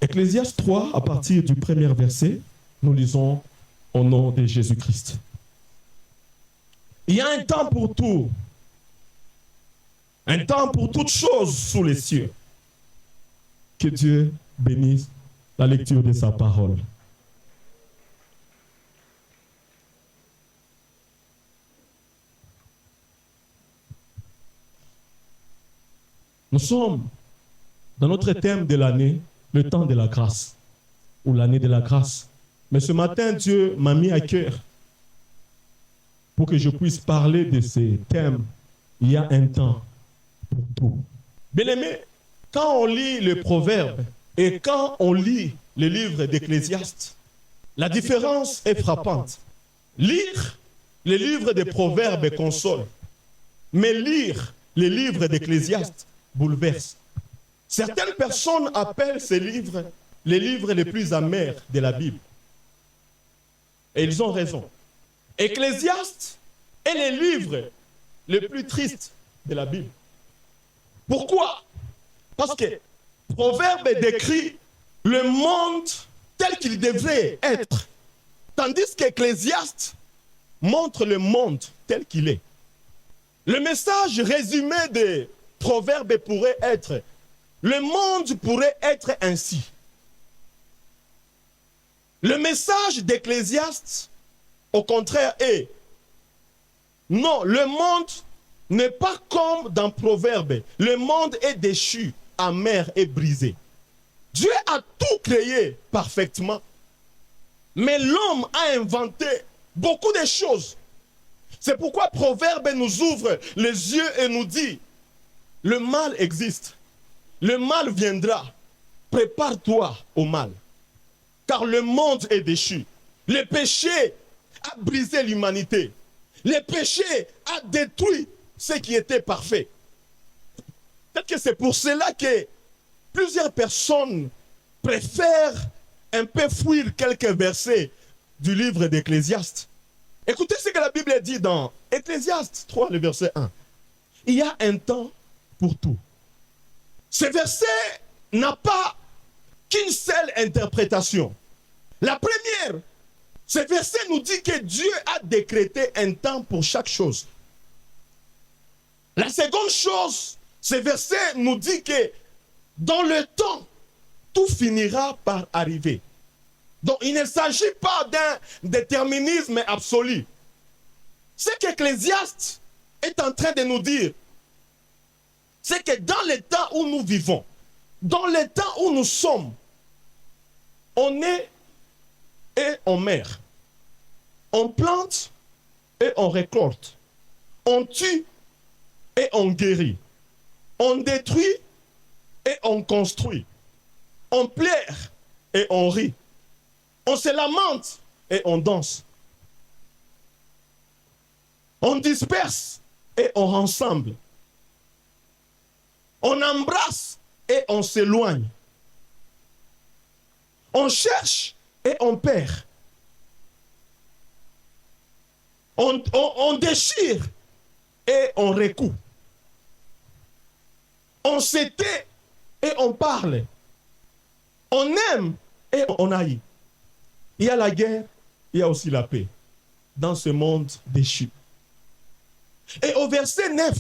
Ecclésiaste 3, à partir du premier verset, nous lisons au nom de Jésus-Christ. Il y a un temps pour tout, un temps pour toutes choses sous les cieux. Que Dieu bénisse la lecture de sa parole. Nous sommes dans notre thème de l'année, le temps de la grâce, ou l'année de la grâce. Mais ce matin, Dieu m'a mis à cœur pour que je puisse parler de ces thèmes. Il y a un temps pour tout. Bien-aimés, quand on lit le Proverbe et quand on lit le livre d'Ecclésiaste, la différence est frappante. Lire le livre des Proverbes console, mais lire le livre d'Ecclésiaste bouleverse. Certaines personnes appellent ces livres les livres les plus amers de la Bible. Et ils ont raison. Ecclésiaste est le livre le plus triste de la Bible. Pourquoi? Parce que Proverbe décrit le monde tel qu'il devrait être, tandis qu'Ecclésiaste montre le monde tel qu'il est. Le message résumé de Proverbe pourrait être: le monde pourrait être ainsi. Le message d'Ecclésiaste, au contraire, est: non, le monde n'est pas comme dans Proverbe. Le monde est déchu, amer et brisé. Dieu a tout créé parfaitement, mais l'homme a inventé beaucoup de choses. C'est pourquoi Proverbe nous ouvre les yeux et nous dit: le mal existe, le mal viendra, prépare-toi au mal. Car le monde est déchu. Le péché a brisé l'humanité. Le péché a détruit ce qui était parfait. Peut-être que c'est pour cela que plusieurs personnes préfèrent un peu fuir quelques versets du livre d'Ecclésiaste. Écoutez ce que la Bible dit dans Ecclésiaste 3, le verset 1. Il y a un temps pour tout. Ce verset n'a pas qu'une seule interprétation. La première, ce verset nous dit que Dieu a décrété un temps pour chaque chose. La seconde chose, ce verset nous dit que dans le temps, tout finira par arriver. Donc il ne s'agit pas d'un déterminisme absolu. Ce qu'Ecclésiaste est en train de nous dire, c'est que dans le temps où nous vivons, dans le temps où nous sommes, on est et on meurt. On plante et on récolte. On tue et on guérit. On détruit et on construit. On pleure et on rit. On se lamente et on danse. On disperse et on rassemble. On embrasse et on s'éloigne. On cherche et on perd. On déchire et on recoue. On se tait et on parle. On aime et on haït. Il y a la guerre, il y a aussi la paix dans ce monde déchu. Et au verset 9,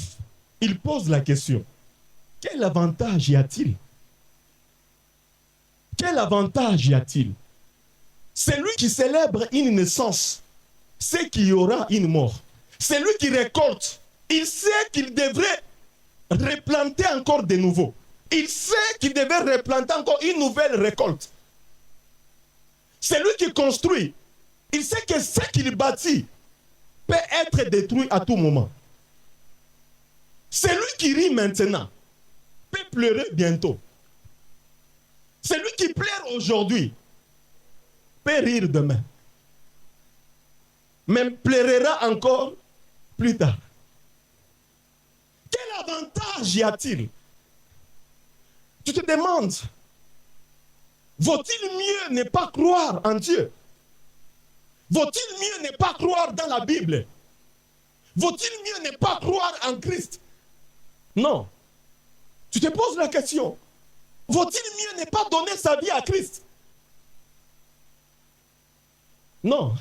il pose la question: quel avantage y a-t-il? Quel avantage y a-t-il? Celui qui célèbre une naissance sait qu'il y aura une mort. Celui qui récolte, il sait qu'il devrait replanter encore de nouveau. Il sait qu'il devait replanter encore une nouvelle récolte. Celui qui construit, il sait que ce qu'il bâtit peut être détruit à tout moment. Celui qui rit maintenant peut pleurer bientôt. Celui qui pleure aujourd'hui peut rire demain, mais pleurera encore plus tard. Quel avantage y a-t-il? Tu te demandes, vaut-il mieux ne pas croire en Dieu? Vaut-il mieux ne pas croire dans la Bible? Vaut-il mieux ne pas croire en Christ? Non. Tu te poses la question, Vaut-il mieux ne pas donner sa vie à Christ? Non.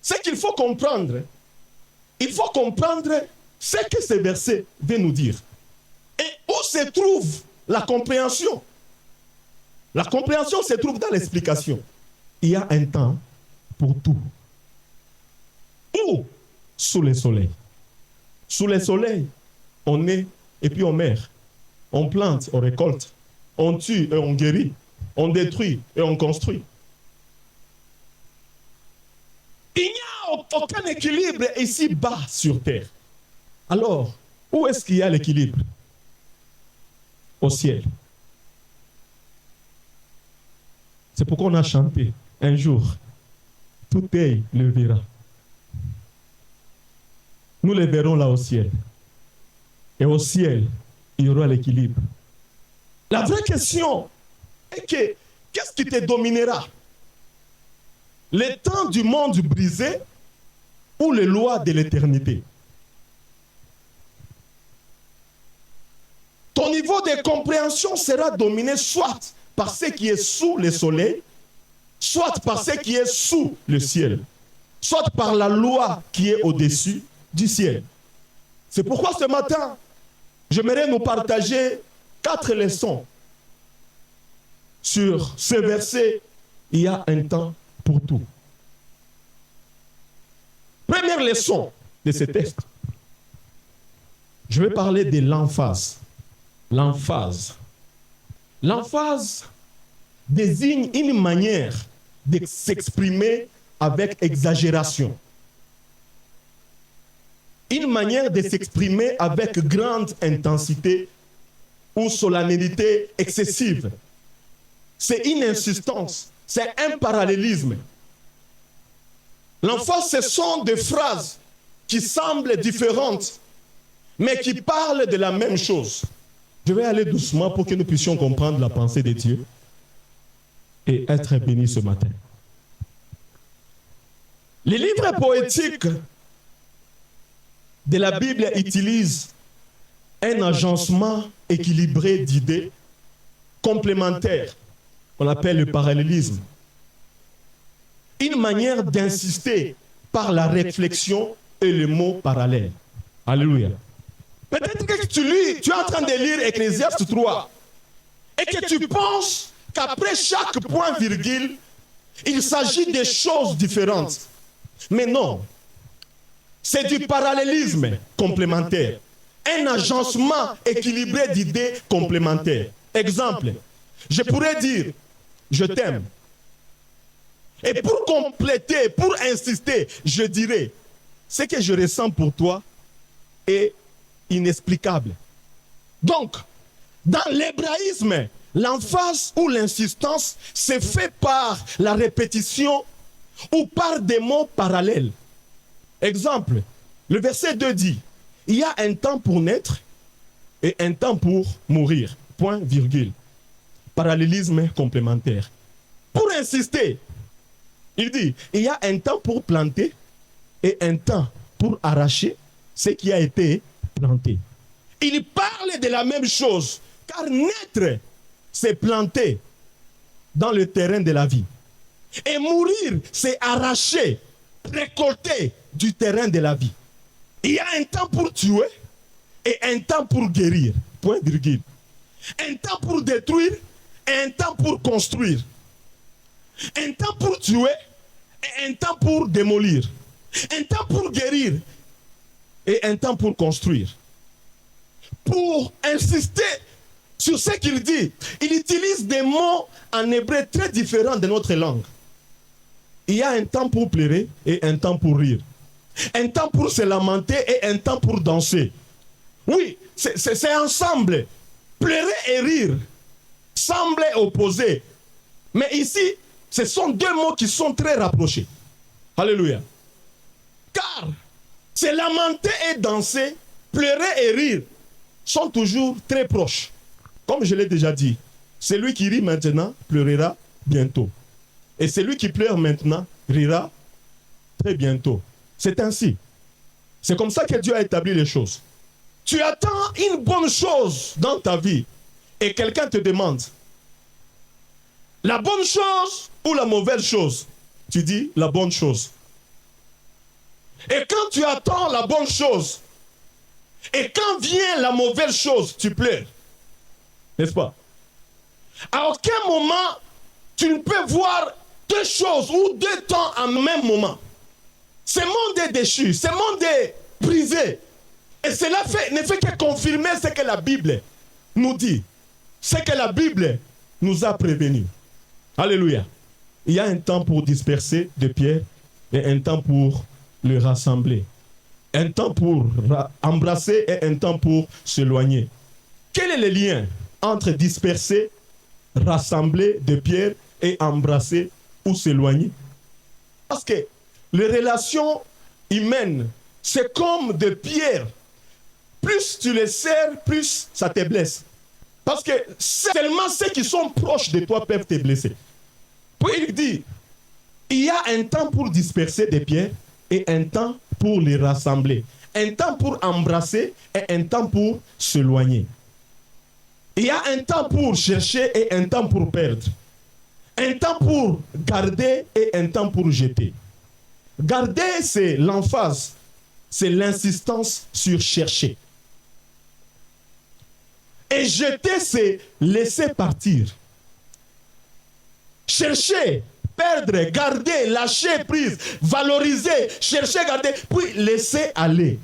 Ce qu'il faut comprendre, il faut comprendre ce que ce verset veut nous dire. Et où se trouve la compréhension? La compréhension se trouve dans l'explication. Il y a un temps pour tout. Où? Sous le soleil. Sous le soleil, on naît et puis on meurt. On plante, on récolte. On tue et on guérit. On détruit et on construit. Il n'y a aucun équilibre ici-bas sur terre. Alors, où est-ce qu'il y a l'équilibre? Au ciel. C'est pourquoi on a chanté un jour, tout œil le verra. Nous le verrons là au ciel. Et au ciel, il y aura l'équilibre. La vraie question est que, qu'est-ce qui te dominera? Les temps du monde brisé ou les lois de l'éternité? Ton niveau de compréhension sera dominé soit par ce qui est sous le soleil, soit par ce qui est sous le ciel, soit par la loi qui est au-dessus du ciel. C'est pourquoi ce matin, j'aimerais nous partager 4 leçons sur ce verset. Il y a un temps pour tout. Première leçon de ce texte. Je vais parler de l'emphase. L'emphase. L'emphase désigne une manière de s'exprimer avec exagération. Une manière de s'exprimer avec grande intensité ou solennité excessive. C'est une insistance, c'est un parallélisme. L'emphase, ce sont des phrases qui semblent différentes, mais qui parlent de la même chose. Je vais aller doucement pour que nous puissions comprendre la pensée de Dieu et être bénis ce matin. Les livres poétiques de la Bible utilisent un agencement équilibré d'idées complémentaires qu'on appelle le parallélisme. Une manière d'insister par la réflexion et le mot parallèle. Alléluia. Peut-être que tu es en train de lire Ecclésiaste 3 et que tu penses qu'après chaque point-virgule, il s'agit de choses différentes. Mais non, c'est du parallélisme complémentaire, un agencement équilibré d'idées complémentaires. Exemple, je pourrais dire « je t'aime ». Et pour compléter, pour insister, je dirais « ce que je ressens pour toi est inexplicable ». Donc, dans l'hébraïsme, l'emphase ou l'insistance se fait par la répétition ou par des mots parallèles. Exemple, le verset 2 dit, il y a un temps pour naître et un temps pour mourir. Point, virgule. Parallélisme complémentaire. Pour insister, il dit, il y a un temps pour planter et un temps pour arracher ce qui a été planté. Il parle de la même chose, car naître, c'est planter dans le terrain de la vie. Et mourir, c'est arracher, récolter du terrain de la vie. Il y a un temps pour tuer et un temps pour guérir. Point virgule. Un temps pour détruire et un temps pour construire. Un temps pour tuer et un temps pour démolir. Un temps pour guérir et un temps pour construire. Pour insister sur ce qu'il dit, il utilise des mots en hébreu très différents de notre langue. Il y a un temps pour pleurer et un temps pour rire. Un temps pour se lamenter et un temps pour danser. Oui, c'est ensemble. Pleurer et rire semblent opposés. Mais ici, ce sont deux mots qui sont très rapprochés. Alléluia. Car se lamenter et danser, pleurer et rire sont toujours très proches. Comme je l'ai déjà dit, celui qui rit maintenant pleurera bientôt. Et celui qui pleure maintenant rira très bientôt. C'est ainsi. C'est comme ça que Dieu a établi les choses. Tu attends une bonne chose dans ta vie. et quelqu'un te demande la bonne chose ou la mauvaise chose, tu dis la bonne chose. Et quand tu attends la bonne chose, et quand vient la mauvaise chose, tu pleures. N'est-ce pas? À aucun moment, tu ne peux voir deux choses ou deux temps en même moment. Ce monde est déchu, ce monde est brisé. Et cela ne fait que confirmer ce que la Bible nous dit. Ce que la Bible nous a prévenu. Alléluia. Il y a un temps pour disperser de pierres et un temps pour le rassembler. Un temps pour embrasser et un temps pour s'éloigner. Quel est le lien entre disperser, rassembler de pierres et embrasser ou s'éloigner? Parce que les relations humaines, c'est comme des pierres. Plus tu les serres, plus ça te blesse. Parce que seulement ceux qui sont proches de toi peuvent te blesser. Puis il dit, il y a un temps pour disperser des pierres et un temps pour les rassembler. Un temps pour embrasser et un temps pour s'éloigner. Il y a un temps pour chercher et un temps pour perdre. Un temps pour garder et un temps pour jeter. Garder, c'est l'emphase, c'est l'insistance sur chercher. Et jeter, c'est laisser partir. Chercher, perdre, garder, lâcher prise, valoriser, chercher, garder, puis laisser aller.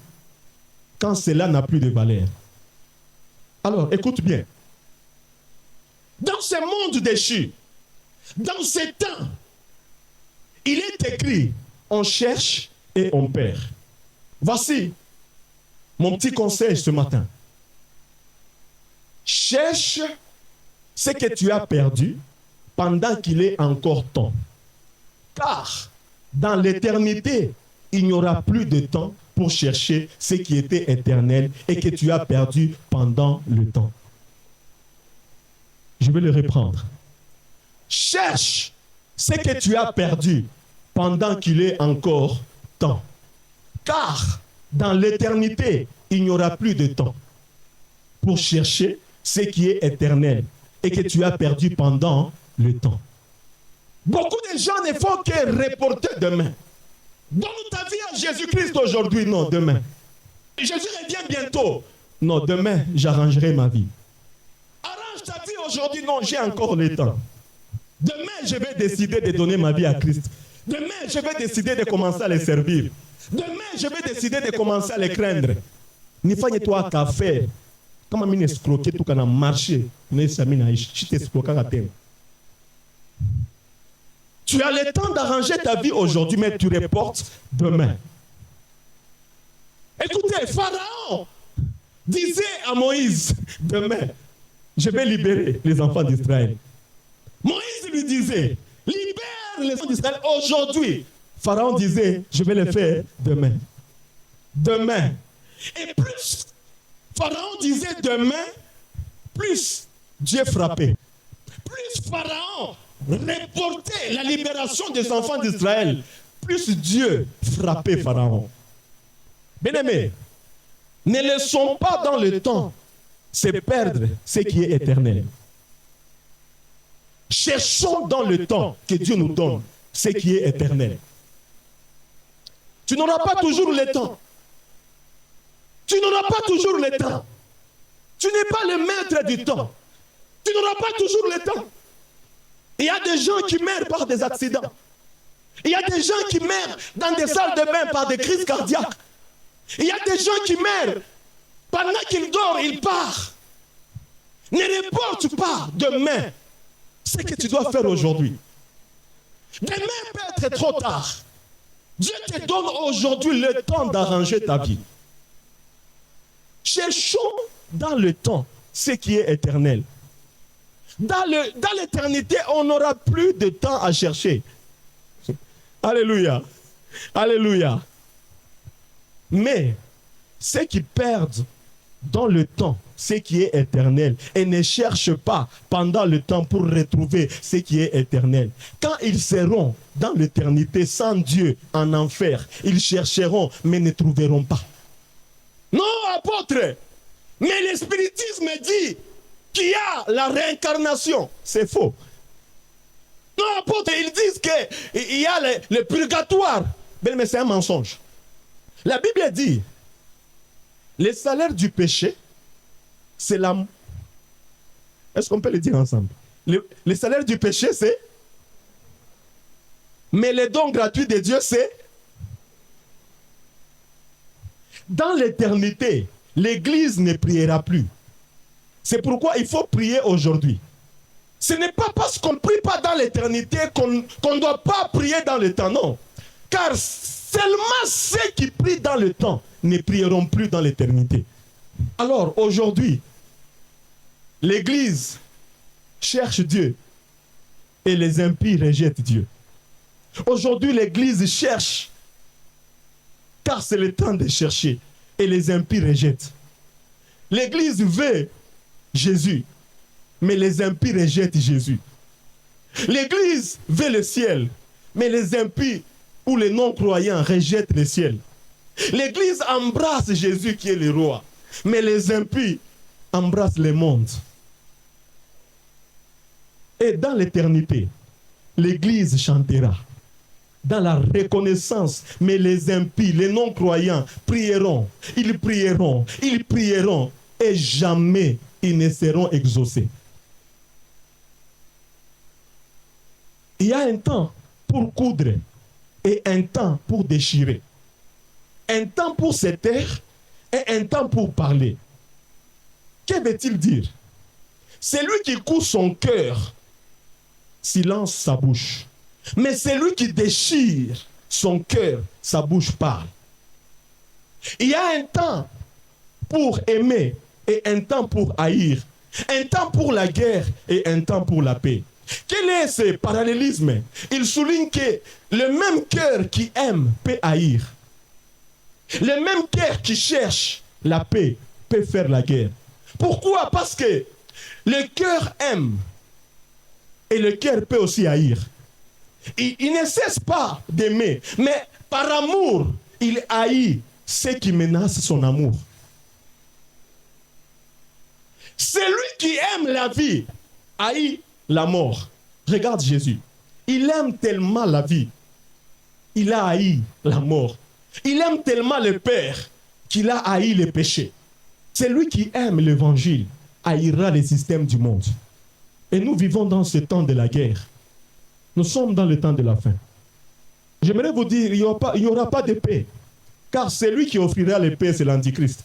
Quand cela n'a plus de valeur. Alors, écoute bien. Dans ce monde déchu, dans ces temps, il est écrit, on cherche et on perd. Voici mon petit conseil ce matin. Cherche ce que tu as perdu pendant qu'il est encore temps. Car dans l'éternité, il n'y aura plus de temps pour chercher ce qui était éternel et que tu as perdu pendant le temps. Je vais le reprendre. Cherche ce que tu as perdu pendant qu'il est encore temps. Car dans l'éternité, il n'y aura plus de temps pour chercher ce qui est éternel et que tu as perdu pendant le temps. Beaucoup de gens ne font que reporter demain. Donne ta vie à Jésus-Christ aujourd'hui, non, demain. Jésus revient bientôt. Non, demain, j'arrangerai ma vie. Arrange ta vie aujourd'hui, non, j'ai encore le temps. Demain, je vais décider de donner ma vie à Christ. Demain, je vais décider de commencer à les servir. Demain, je vais décider de commencer à les craindre. Ni fagne toi qu'à faire. Comment m'in escroquer tout quand marché, tu as le temps d'arranger ta vie aujourd'hui, mais tu reportes demain. Écoutez, Pharaon disait à Moïse, demain, je vais libérer les enfants d'Israël. Moïse lui disait, libère les enfants d'Israël aujourd'hui. Pharaon disait, je vais le faire demain. Demain. Et plus Pharaon disait demain, plus Dieu frappait. Plus Pharaon reportait la libération des enfants d'Israël, plus Dieu frappait Pharaon. Bien-aimés, ne laissons pas dans le temps se perdre ce qui est éternel. Cherchons dans le temps que Dieu nous donne ce qui est éternel. Tu n'auras pas toujours le temps. Tu n'auras pas toujours le temps. Tu n'es pas le maître du temps. Tu n'auras pas toujours le temps. Il y a des gens qui meurent par des accidents. Il y a des gens qui meurent dans des salles de bain par des crises cardiaques. Il y a des gens qui meurent pendant qu'ils dorment, ils partent. Ne reporte pas demain ce que tu dois faire aujourd'hui. Demain peut être trop tard. Dieu te donne aujourd'hui le temps d'arranger ta vie. Cherchons dans le temps ce qui est éternel. Dans l'éternité, on n'aura plus de temps à chercher. Alléluia. Alléluia. Mais ceux qui perdent dans le temps ce qui est éternel et ne cherchent pas pendant le temps pour retrouver ce qui est éternel, quand ils seront dans l'éternité sans Dieu en enfer, ils chercheront mais ne trouveront pas. Non, apôtre, mais le spiritisme dit qu'il y a la réincarnation. C'est faux. Non, apôtres, ils disent qu'il y a le purgatoire. Mais c'est un mensonge. La Bible dit, le salaire du péché, c'est la... Est-ce qu'on peut le dire ensemble? Le salaire du péché, c'est... Mais le don gratuit de Dieu, c'est... Dans l'éternité, l'Église ne priera plus. C'est pourquoi il faut prier aujourd'hui. Ce n'est pas parce qu'on ne prie pas dans l'éternité qu'on ne doit pas prier dans le temps, non. Car seulement ceux qui prient dans le temps ne prieront plus dans l'éternité. Alors aujourd'hui, l'Église cherche Dieu et les impies rejettent Dieu. Aujourd'hui, l'Église cherche, car c'est le temps de chercher, et les impies rejettent. L'Église veut Jésus, mais les impies rejettent Jésus. L'Église veut le ciel, mais les impies ou les non-croyants rejettent le ciel. L'Église embrasse Jésus qui est le roi, mais les impies embrassent le monde. Et dans l'éternité, l'Église chantera dans la reconnaissance, mais les impies, les non-croyants prieront, ils prieront, ils prieront, et jamais ils ne seront exaucés. Il y a un temps pour coudre et un temps pour déchirer. Un temps pour se taire et un temps pour parler. Que veut-il dire? Celui qui coud son cœur, silence sa bouche. Mais celui qui déchire son cœur, sa bouche parle. Il y a un temps pour aimer et un temps pour haïr. Un temps pour la guerre et un temps pour la paix. Quel est ce parallélisme? Il souligne que le même cœur qui aime peut haïr. Le même cœur qui cherche la paix peut faire la guerre. Pourquoi? Parce que le cœur aime et le cœur peut aussi haïr. Il ne cesse pas d'aimer, mais par amour, il haït ceux qui menacent son amour. Celui qui aime la vie haït la mort. Regarde Jésus. Il aime tellement la vie, il a haï la mort. Il aime tellement le Père qu'il a haï le péché. Celui qui aime l'évangile haïra les systèmes du monde. Et nous vivons dans ce temps de la guerre. Nous sommes dans le temps de la fin. J'aimerais vous dire, il n'y aura pas de paix. Car celui qui offrira la paix, c'est l'Antichrist.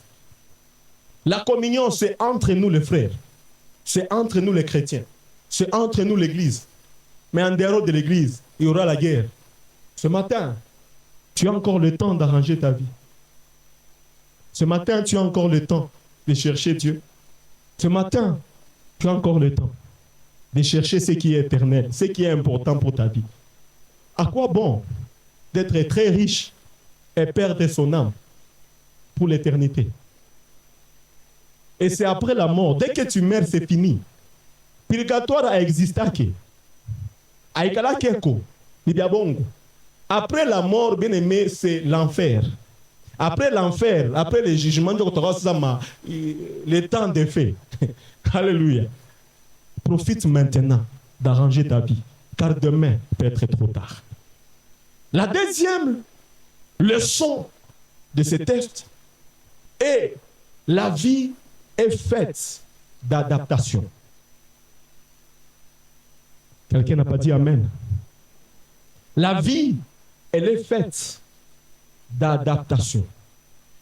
La communion, c'est entre nous les frères. C'est entre nous les chrétiens. C'est entre nous l'Église. Mais en dehors de l'Église, il y aura la guerre. Ce matin, tu as encore le temps d'arranger ta vie. Ce matin, tu as encore le temps de chercher Dieu. Ce matin, tu as encore le temps de chercher ce qui est éternel, ce qui est important pour ta vie. À quoi bon d'être très riche et perdre son âme pour l'éternité? Et c'est après la mort. Dès que tu meurs, c'est fini. Purgatoire a existé. Après la mort, bien aimé, c'est l'enfer. Après l'enfer, après le jugement, le temps des faits. Alléluia. Profite maintenant d'arranger ta vie, car demain peut être trop tard. La deuxième leçon de ce texte est la vie est faite d'adaptation. Quelqu'un n'a pas dit Amen. La vie, elle est faite d'adaptation.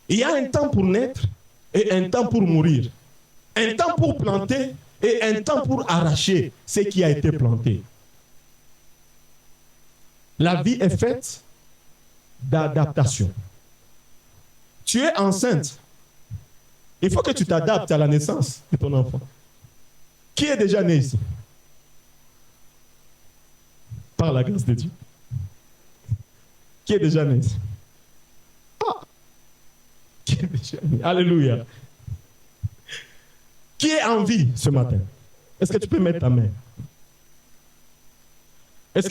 Il y a un temps pour naître et un temps pour mourir. Un temps pour planter et un temps pour arracher ce qui a été planté. La vie est faite d'adaptation. Tu es enceinte. Il faut que tu t'adaptes à la naissance de ton enfant. Qui est déjà né ici? Par la grâce de Dieu. Qui est déjà né ici? Ah! Qui est déjà né? Alléluia. Qui est en vie ce matin? Est-ce que tu peux mettre ta main?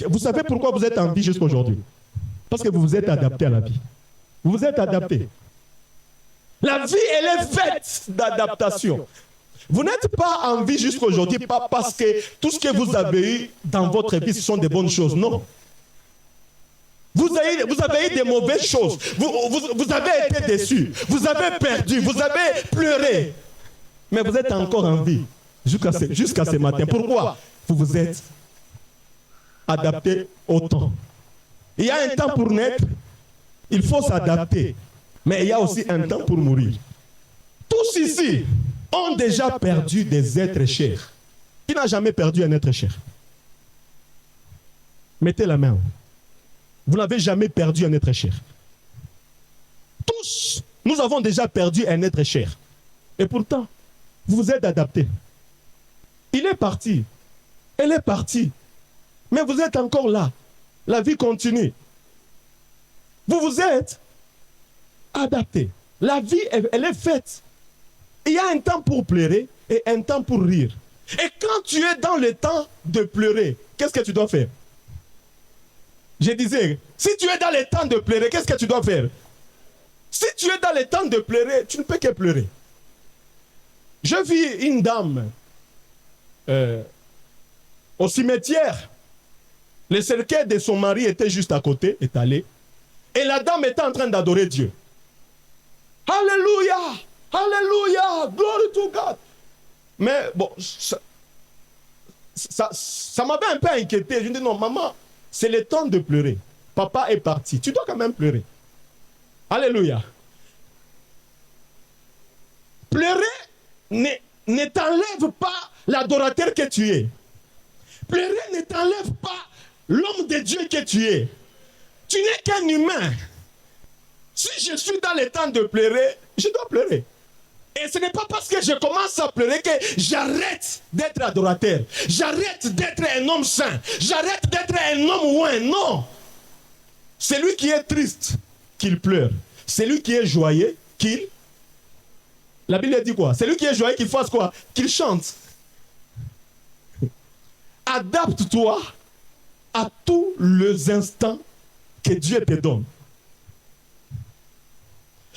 Vous savez pourquoi vous êtes en vie jusqu'à aujourd'hui? Parce que vous vous êtes adapté à la vie. Vous vous êtes adapté. La vie, elle est faite d'adaptation. Vous n'êtes pas en vie jusqu'à aujourd'hui, pas parce que tout ce que vous avez eu dans votre vie, ce sont des bonnes choses. Non. Vous avez eu des mauvaises choses. Vous avez été déçus. Vous avez perdu. Vous avez pleuré. Mais vous êtes encore en vie jusqu'à ce matin. Pourquoi? Vous vous êtes adapté au temps. Il y a un temps pour naître. Il faut s'adapter. Mais il y a aussi un temps pour mourir. Tous ici ont déjà perdu des êtres chers. Qui n'a jamais perdu un être cher? Mettez la main. Vous n'avez jamais perdu un être cher. Tous, nous avons déjà perdu un être cher. Et pourtant, vous vous êtes adaptés. Il est parti. Elle est partie. Mais vous êtes encore là. La vie continue. Vous vous êtes adaptés. La vie, elle est faite. Il y a un temps pour pleurer et un temps pour rire. Et quand tu es dans le temps de pleurer, qu'est-ce que tu dois faire? Je disais, si tu es dans le temps de pleurer, qu'est-ce que tu dois faire? Si tu es dans le temps de pleurer, tu ne peux que pleurer. Je vis une dame au cimetière. Le cercueil de son mari était juste à côté, étalé. Et la dame était en train d'adorer Dieu. Alléluia! Alléluia! Glory to God! Mais bon, ça m'avait un peu inquiété. Je me dis, non, maman, c'est le temps de pleurer. Papa est parti. Tu dois quand même pleurer. Alléluia. Pleurer ne t'enlève pas l'adorateur que tu es. Pleurer ne t'enlève pas l'homme de Dieu que tu es. Tu n'es qu'un humain. Si je suis dans le temps de pleurer, je dois pleurer. Et ce n'est pas parce que je commence à pleurer que j'arrête d'être adorateur. J'arrête d'être un homme saint. J'arrête d'être un homme ouin. Non. Celui qui est triste, qu'il pleure. Celui qui est joyeux, qu'il... La Bible dit quoi? Celui qui est joyeux, qu'il fasse quoi? Qu'il chante. Adapte-toi à tous les instants que Dieu te donne.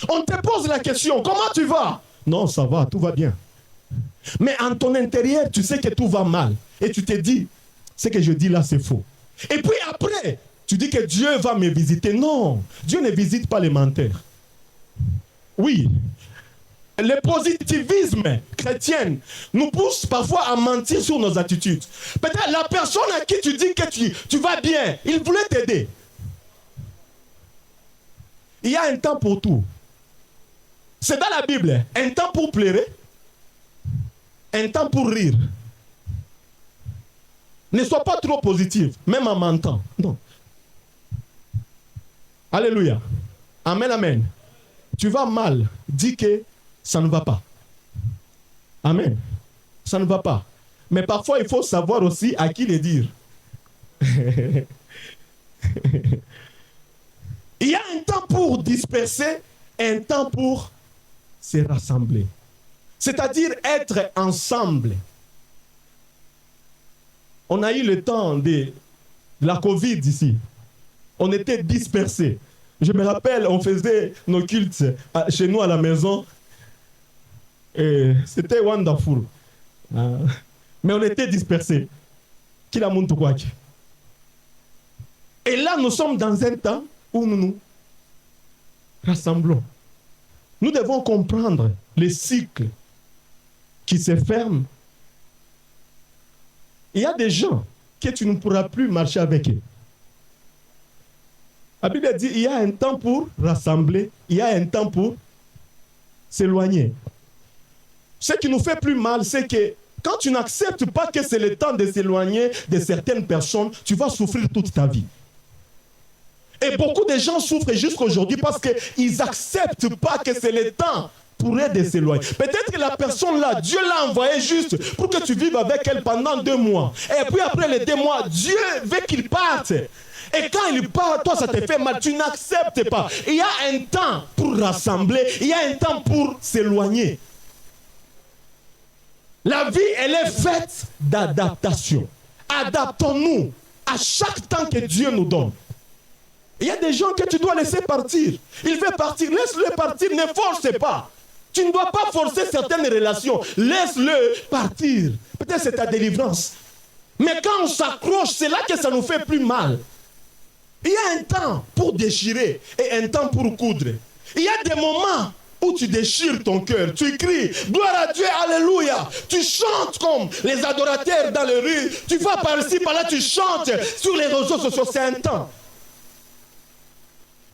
On te pose la question, comment tu vas? Non, ça va, tout va bien. Mais en ton intérieur, tu sais que tout va mal. Et tu te dis, ce que je dis là, c'est faux. Et puis après, tu dis que Dieu va me visiter. Non, Dieu ne visite pas les menteurs. Oui, le positivisme chrétien nous pousse parfois à mentir sur nos attitudes. Peut-être la personne à qui tu dis que tu vas bien, il voulait t'aider. Il y a un temps pour tout. C'est dans la Bible, un temps pour pleurer, un temps pour rire. Ne sois pas trop positif, même en mentant. Non. Alléluia. Amen, amen. Tu vas mal, dis que ça ne va pas. Amen. Ça ne va pas. Mais parfois, il faut savoir aussi à qui le dire. Il y a un temps pour disperser, un temps pour se rassembler. C'est-à-dire être ensemble. On a eu le temps de la Covid ici. On était dispersés. Je me rappelle, on faisait nos cultes chez nous à la maison. C'était wonderful. Mais on était dispersés. Et là, nous sommes dans un temps où nous nous rassemblons. Nous devons comprendre les cycles qui se ferment. Il y a des gens que tu ne pourras plus marcher avec eux. La Bible dit il y a un temps pour rassembler, il y a un temps pour s'éloigner. Ce qui nous fait plus mal, c'est que quand tu n'acceptes pas que c'est le temps de s'éloigner de certaines personnes, tu vas souffrir toute ta vie. Et beaucoup de gens souffrent jusqu'à aujourd'hui parce qu'ils n'acceptent pas que c'est le temps pour eux de s'éloigner. Peut-être que la personne là, Dieu l'a envoyée juste pour que tu vives avec elle pendant 2 mois. Et puis après les 2 mois, Dieu veut qu'il parte. Et quand il part, toi ça te fait mal, tu n'acceptes pas. Il y a un temps pour rassembler, il y a un temps pour s'éloigner. La vie, elle est faite d'adaptation. Adaptons-nous à chaque temps que Dieu nous donne. Il y a des gens que tu dois laisser partir. Il veut partir, laisse-le partir, ne force pas. Tu ne dois pas forcer certaines relations. Laisse-le partir. Peut-être c'est ta délivrance. Mais quand on s'accroche, c'est là que ça nous fait plus mal. Il y a un temps pour déchirer et un temps pour coudre. Il y a des moments où tu déchires ton cœur, tu cries, gloire à Dieu, alléluia. Tu chantes comme les adorateurs dans les rues. Tu vas par-ci, par-là, tu chantes sur les réseaux sociaux. C'est un temps.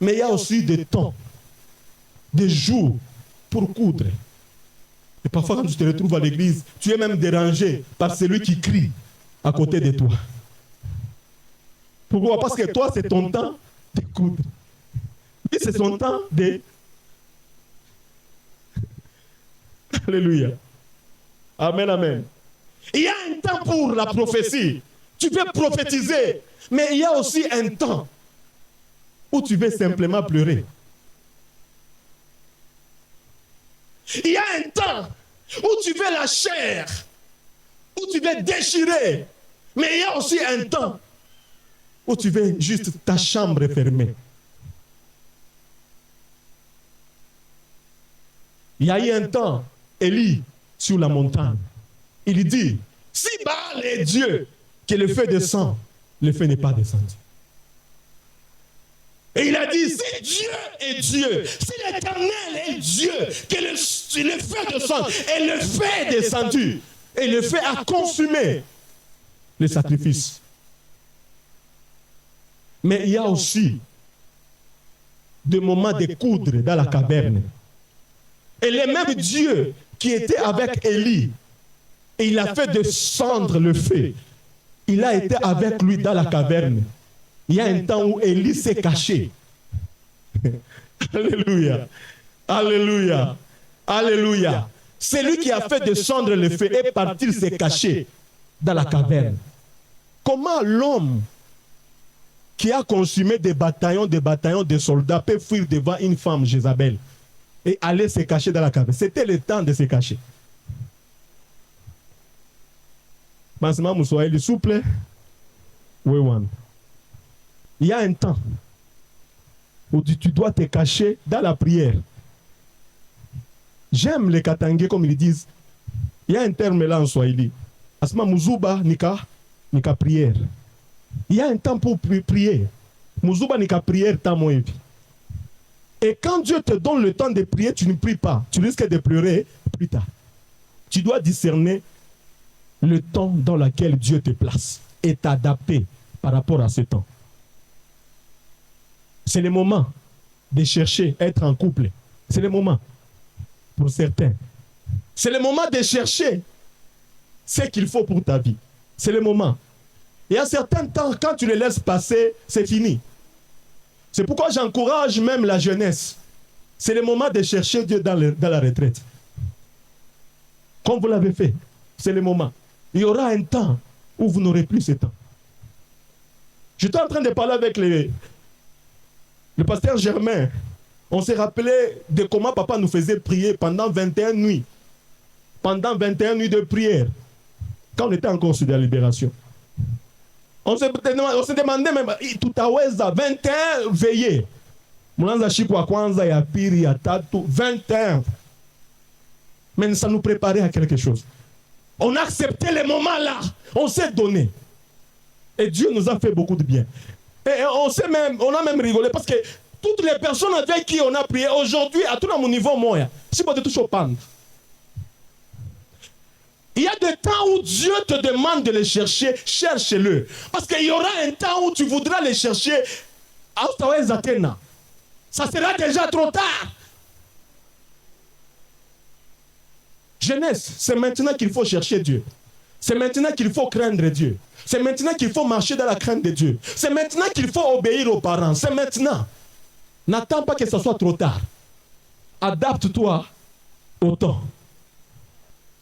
Mais il y a aussi des temps, des jours pour coudre. Et parfois, quand tu te retrouves à l'église, tu es même dérangé par celui qui crie à côté de toi. Pourquoi? Parce que toi, c'est ton temps de coudre. Lui, c'est son temps de... Alléluia. Amen, amen. Il y a un temps pour la prophétie. Tu peux prophétiser. Mais il y a aussi un temps où tu veux simplement pleurer. Il y a un temps où tu veux la chair, où tu veux déchirer. Mais il y a aussi un temps où tu veux juste ta chambre fermée. Il y a eu un temps, Élie, sur la montagne, il dit, si Baal est Dieu, que le feu descend, le feu n'est pas descendu. Et il a dit, si Dieu est Dieu, si l'Éternel est Dieu, que le feu descend, et le feu est descendu, et le feu a consumé le sacrifice. Mais il y a aussi des moments de coudre dans la caverne. Et le même Dieu qui était avec Élie, et il a fait descendre le feu, il a été avec lui dans la caverne. Il y a un temps où Élie s'est caché. Alléluia. Alléluia. Alléluia. C'est lui qui a fait descendre le feu et partir se cacher dans la caverne. Comment l'homme qui a consumé des bataillons de soldats peut fuir devant une femme, Jézabel, et aller se cacher dans la caverne? C'était le temps de se cacher. Mansima Moussoaïli, s'il vous plaît. Oui, one. Il y a un temps où tu dois te cacher dans la prière. J'aime les Katangais comme ils disent. Il y a un terme là en Swahili. Asma Muzuba nika prière. Il y a un temps pour prier. Muzuba nika prière tamoevi. Et quand Dieu te donne le temps de prier, tu ne pries pas. Tu risques de pleurer plus tard. Tu dois discerner le temps dans lequel Dieu te place et t'adapter par rapport à ce temps. C'est le moment de chercher à être en couple. C'est le moment pour certains. C'est le moment de chercher ce qu'il faut pour ta vie. C'est le moment. Et à certains temps, quand tu les laisses passer, c'est fini. C'est pourquoi j'encourage même la jeunesse. C'est le moment de chercher Dieu dans la retraite. Comme vous l'avez fait, c'est le moment. Il y aura un temps où vous n'aurez plus ce temps. J'étais en train de parler avec le pasteur Germain. On s'est rappelé de comment papa nous faisait prier pendant 21 nuits. Pendant 21 nuits de prière. Quand on était encore sur la libération. On se demandait même, tout à Weza, 21 veillées. Mwanza Shikwa Kwanza, ya Piri, ya Tatu, 21. Mais ça nous préparait à quelque chose. On a accepté les moments là. On s'est donné. Et Dieu nous a fait beaucoup de bien. Et on a même rigolé parce que toutes les personnes avec qui on a prié aujourd'hui, à tout mon niveau, moi, si vous êtes toujours pendre. Il y a des temps où Dieu te demande de les chercher, cherche-le. Parce qu'il y aura un temps où tu voudras les chercher. Ça sera déjà trop tard. Jeunesse, c'est maintenant qu'il faut chercher Dieu. C'est maintenant qu'il faut craindre Dieu. C'est maintenant qu'il faut marcher dans la crainte de Dieu. C'est maintenant qu'il faut obéir aux parents. C'est maintenant. N'attends pas que ce soit trop tard. Adapte-toi au temps.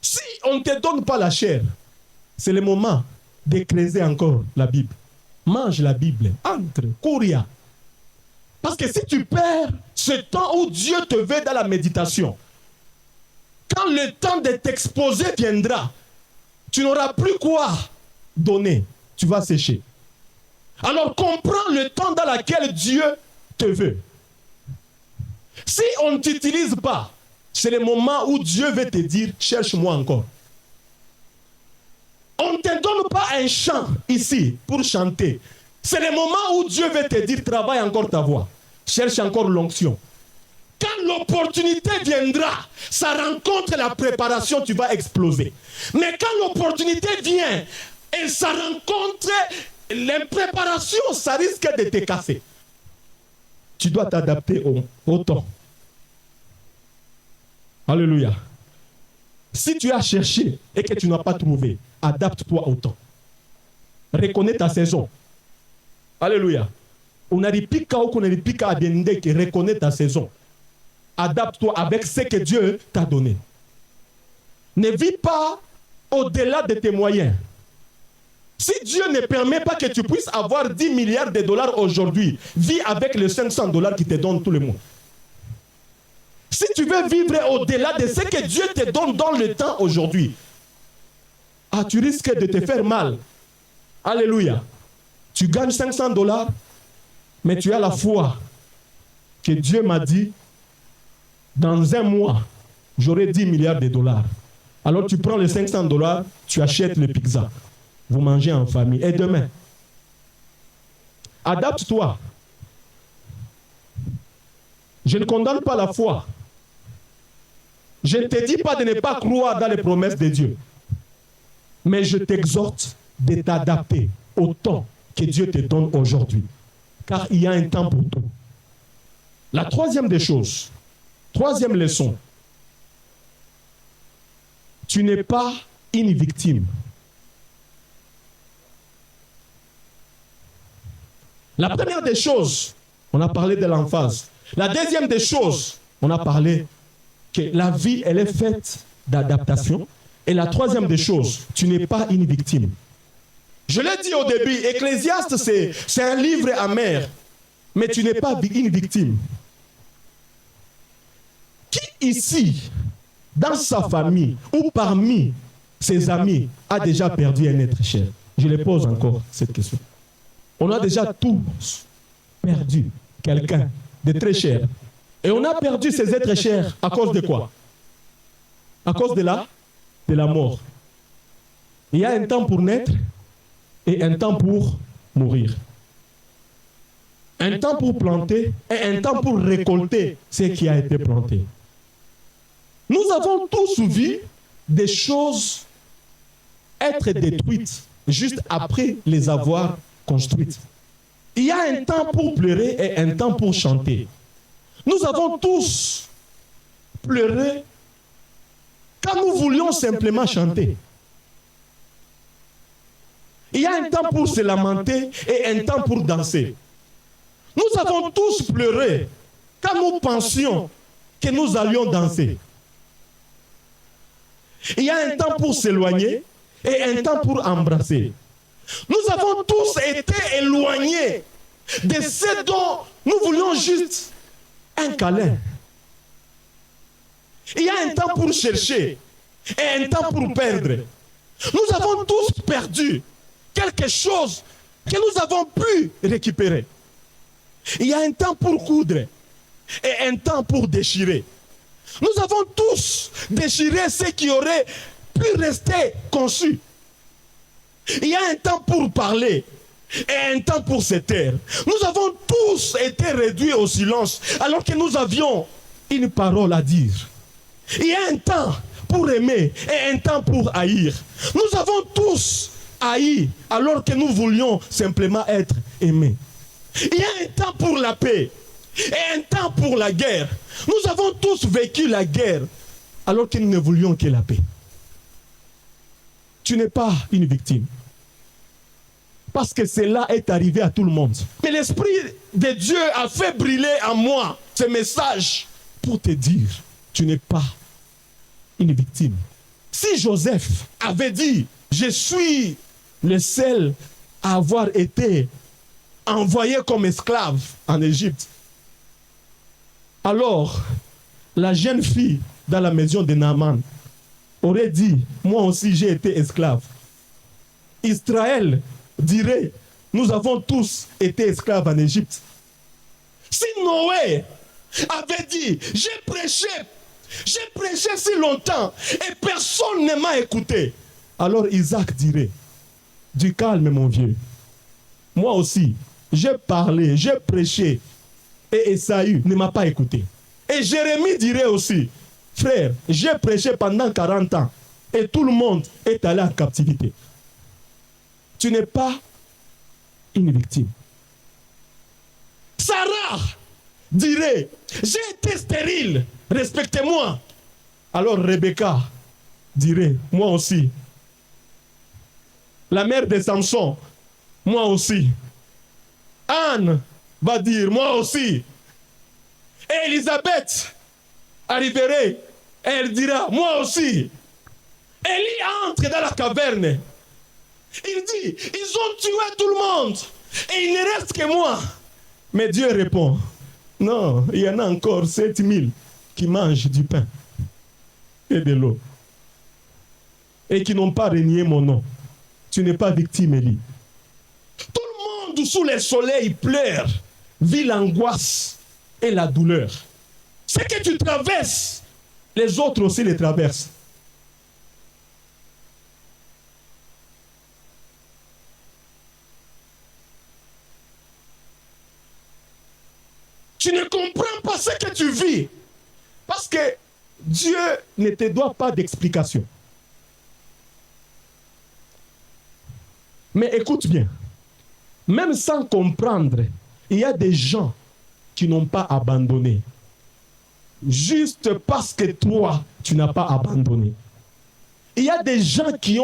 Si on ne te donne pas la chair, c'est le moment de creuser encore la Bible. Mange la Bible. Entre, couria. Parce que si tu perds ce temps où Dieu te veut dans la méditation, quand le temps de t'exposer viendra, tu n'auras plus quoi donner. Tu vas sécher. Alors comprends le temps dans lequel Dieu te veut. Si on ne t'utilise pas, c'est le moment où Dieu veut te dire, cherche-moi encore. On ne te donne pas un chant ici pour chanter. C'est le moment où Dieu veut te dire, travaille encore ta voix. Cherche encore l'onction. Quand l'opportunité viendra, ça rencontre la préparation, tu vas exploser. Mais quand l'opportunité vient et ça rencontre l'impréparation, ça risque de te casser. Tu dois t'adapter au temps. Alléluia. Si tu as cherché et que tu n'as pas trouvé, adapte-toi au temps. Reconnais ta saison. Alléluia. Reconnais ta saison. Adapte-toi avec ce que Dieu t'a donné. Ne vis pas au-delà de tes moyens. Si Dieu ne permet pas que tu puisses avoir 10 milliards de dollars aujourd'hui, vis avec les 500 dollars qu'il te donne tous les mois. Si tu veux vivre au-delà de ce que Dieu te donne dans le temps aujourd'hui, tu risques de te faire mal. Alléluia. Tu gagnes 500 dollars, mais tu as la foi que Dieu m'a dit, dans un mois, j'aurai 10 milliards de dollars. Alors tu prends les 500 dollars, tu achètes le pizza. Vous mangez en famille. Et demain, adapte-toi. Je ne condamne pas la foi. Je ne te dis pas de ne pas croire dans les promesses de Dieu. Mais je t'exhorte de t'adapter au temps que Dieu te donne aujourd'hui. Car il y a un temps pour tout. La troisième des choses, troisième leçon, tu n'es pas une victime. La première des choses, on a parlé de l'emphase. La deuxième des choses, on a parlé que la vie, elle est faite d'adaptation. Et la troisième des choses, tu n'es pas une victime. Je l'ai dit au début, Ecclésiaste, c'est un livre amer. Mais tu n'es pas une victime. Qui ici, dans sa famille ou parmi ses amis, a déjà perdu un être cher? Je les pose encore cette question. On a déjà tous perdu quelqu'un de très cher. Et on a perdu ces êtres chers à cause de quoi? À cause de la mort. Il y a un temps pour naître et un temps pour mourir. Un temps pour planter et un temps pour récolter ce qui a été planté. Nous avons tous vu des choses être détruites juste après les avoir construites. Il y a un temps pour pleurer et un temps pour chanter. Nous avons tous pleuré quand nous voulions simplement chanter. Il y a un temps pour se lamenter et un temps pour danser. Nous avons tous pleuré quand nous pensions que nous allions danser. Il y a un temps pour s'éloigner et un temps pour embrasser. Nous avons tous été éloignés de ce dont nous voulions juste un câlin. Il y a un temps pour chercher et un temps pour perdre. Nous avons tous perdu quelque chose que nous avons pu récupérer. Il y a un temps pour coudre et un temps pour déchirer. Nous avons tous déchiré ce qui aurait pu rester conçu. Il y a un temps pour parler et un temps pour se taire. Nous avons tous été réduits au silence alors que nous avions une parole à dire. Il y a un temps pour aimer et un temps pour haïr. Nous avons tous haï alors que nous voulions simplement être aimés. Il y a un temps pour la paix et un temps pour la guerre. Nous avons tous vécu la guerre alors que nous ne voulions que la paix. Tu n'es pas une victime. Parce que cela est arrivé à tout le monde. Mais l'Esprit de Dieu a fait briller en moi ce message pour te dire, tu n'es pas une victime. Si Joseph avait dit, je suis le seul à avoir été envoyé comme esclave en Égypte, alors la jeune fille dans la maison de Naaman aurait dit, moi aussi j'ai été esclave. Israël dirait, nous avons tous été esclaves en Égypte. Si Noé avait dit, j'ai prêché J'ai prêché si longtemps et personne ne m'a écouté. Alors Isaac dirait, du calme mon vieux. Moi aussi, j'ai parlé, j'ai prêché et Esaü ne m'a pas écouté. Et Jérémie dirait aussi, frère, j'ai prêché pendant 40 ans et tout le monde est allé en captivité. Tu n'es pas une victime. Sarah dirait, j'ai été stérile, respectez-moi. Alors Rebecca dirait, moi aussi. La mère de Samson, moi aussi. Anne va dire, moi aussi. Et Élisabeth arriverait, elle dira, moi aussi. Élie entre dans la caverne. Il dit, ils ont tué tout le monde. Et il ne reste que moi. Mais Dieu répond, non, il y en a encore 7000 qui mangent du pain et de l'eau. Et qui n'ont pas renié mon nom. Tu n'es pas victime, Élie. Tout le monde sous le soleil pleure, vit l'angoisse et la douleur. Ce que tu traverses, les autres aussi les traversent. Tu ne comprends pas ce que tu vis. Parce que Dieu ne te doit pas d'explication. Mais écoute bien, même sans comprendre, il y a des gens qui n'ont pas abandonné. Juste parce que toi, tu n'as pas abandonné. Il y a des gens qui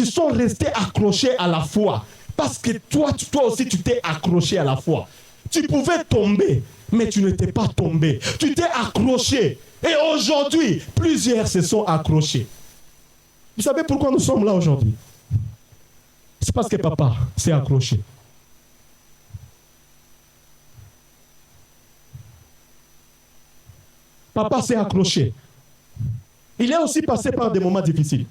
sont restés accrochés à la foi. Parce que toi aussi, tu t'es accroché à la foi. Tu pouvais tomber, mais tu n'étais pas tombé. Tu t'es accroché. Et aujourd'hui, plusieurs se sont accrochés. Vous savez pourquoi nous sommes là aujourd'hui? C'est parce que papa s'est accroché. Papa s'est accroché. Il est aussi passé par des moments difficiles.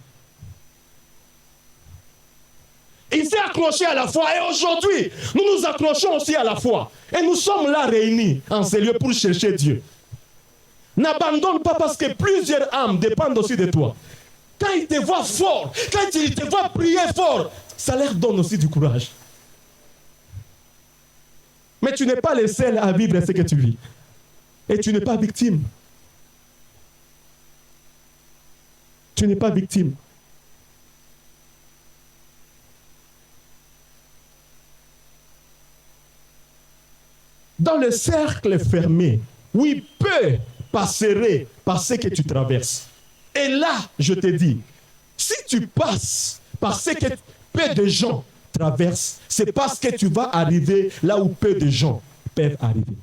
Il s'est accroché à la foi et aujourd'hui, nous nous accrochons aussi à la foi. Et nous sommes là réunis en ces lieux pour chercher Dieu. N'abandonne pas parce que plusieurs âmes dépendent aussi de toi. Quand ils te voient fort, quand ils te voient prier fort, ça leur donne aussi du courage. Mais tu n'es pas le seul à vivre ce que tu vis. Et tu n'es pas victime. Tu n'es pas victime. Dans le cercle fermé, oui, peu passerait par ce que tu traverses. Et là, je te dis, si tu passes par ce que peu de gens traversent, c'est parce que tu vas arriver là où peu de gens peuvent arriver.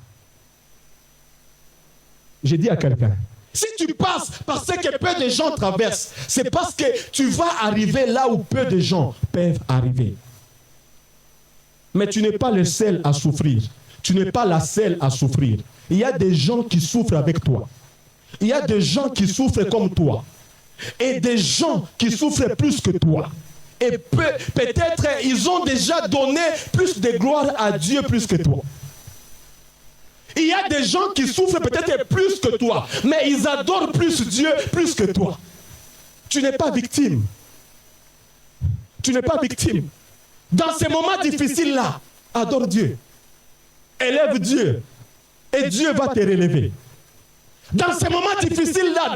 J'ai dit à quelqu'un, si tu passes par ce que peu de gens traversent, c'est parce que tu vas arriver là où peu de gens peuvent arriver. Mais tu n'es pas le seul à souffrir. Tu n'es pas la seule à souffrir. Il y a des gens qui souffrent avec toi. Il y a des gens qui souffrent comme toi. Et des gens qui souffrent plus que toi. Et peut-être ils ont déjà donné plus de gloire à Dieu plus que toi. Il y a des gens qui souffrent peut-être plus que toi. Mais ils adorent plus Dieu plus que toi. Tu n'es pas victime. Tu n'es pas victime. Dans ces moments difficiles-là, adore Dieu. Élève Dieu et Dieu va te relever. Dans ces moments difficiles-là,